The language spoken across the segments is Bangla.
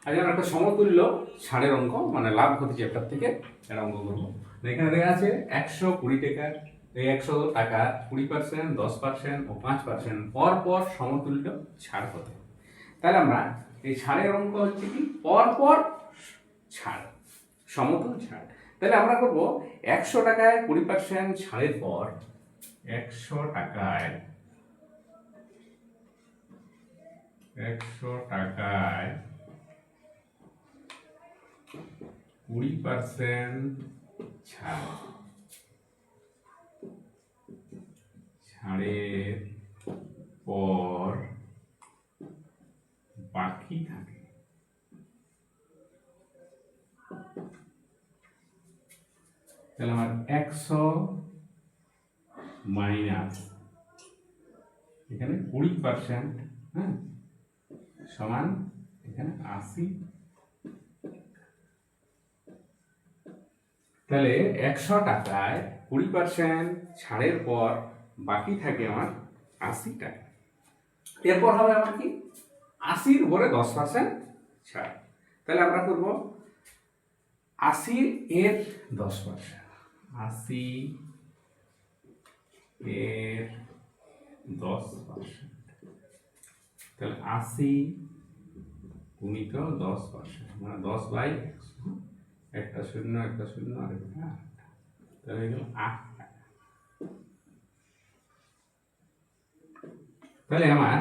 আজকে আমরা একটা সমতুল্য ছাড়ের অঙ্ক মানে লাভ ক্ষতি চ্যাপ্টার থেকে একটা অঙ্ক করবো। এখানে দেখা আছে 120 টাকা, এই 100 টাকা 20%, 10% ও 5% পর পর সমতুল্য ছাড় হতে। তাহলে আমরা এই ছাড়ের অঙ্ক হচ্ছে কি পর পর ছাড়, সমতুল ছাড়। তাহলে আমরা করবো 100 টাকায় 20% ছাড়ের পর 100 টাকায় 20% ছাড়ের পর বাকি থাকে তাহলে আমার 100 মাইনাস এখানে 20%, হ্যাঁ, সমান এখানে 80। তাহলে 100 টাকায় 20% ছাড়ের পর বাকি থাকে আমার 80 টাকা। এরপর হবে আমার কি 80-র উপরে 10% ছাড়। তাহলে আমরা করব 80-এর 10%, 80-এর 10%, তাহলে 80 গুণিত 10% মানে 10/100, একটা শূন্য একটা শূন্য আর একটা 8, তাহলে এগুলো 8 টাকা। তাহলে আমার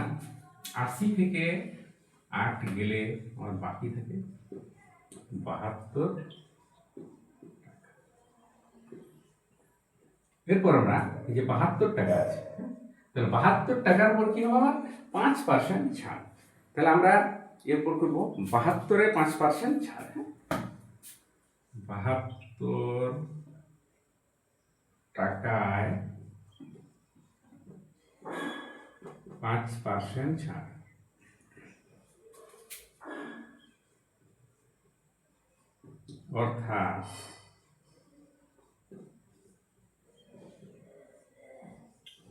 80 থেকে 8 গেলে আমার বাকি থাকে 72 টাকা। এরপর আমরা এই যে 72 টাকা আছে, তাহলে 72 টাকার উপর কি হবে আমার 5% ছাড়। তাহলে আমরা এরপর করবো 72-এ 5% ছাড়। 72 টাকায় 5% ছাড়, অর্থাৎ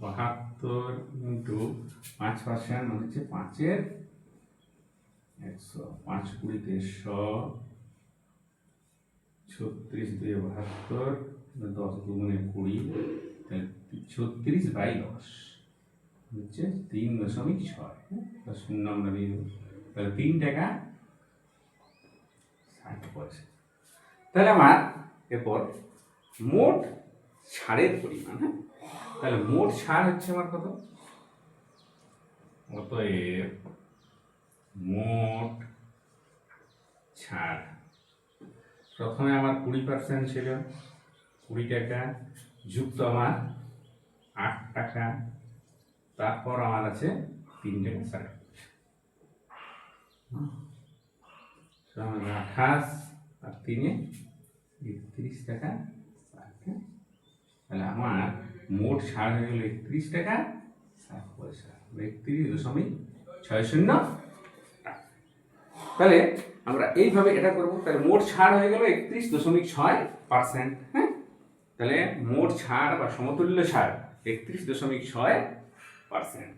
72 ইন্টু 5% মানে হচ্ছে 5-এর 100, 5 20 100, 36 2 72, 10 দুগুণে 20, তাহলে 36/10 হচ্ছে 3.6, শূন্য আমরা দিয়ে দেবো, তাহলে 3 টাকা 60 পয়সা। তাহলে আমার এরপর মোট ছাড়ের পরিমাণ, হ্যাঁ, তাহলে মোট ছাড় হচ্ছে আমার কত, অতএব মোট ছাড় প্রথমে আমার 20% ছিল 20 টাকা, যুক্ত আমার 8 টাকা, তারপর আমার আছে 3 টাকা 60 পয়সা, 28 আর 3-এ 31 টাকা 60। তাহলে আমার মোট ছাড় হয়ে গেল 31 টাকা 60 পয়সা, 31.60 টাকা। তাহলে আমরা এইভাবে এটা করবো। তাহলে মোট ছাড় হয়ে গেল 31.6%, হ্যাঁ, তাহলে মোট ছাড় বা সমতুল্য ছাড় 31.6%।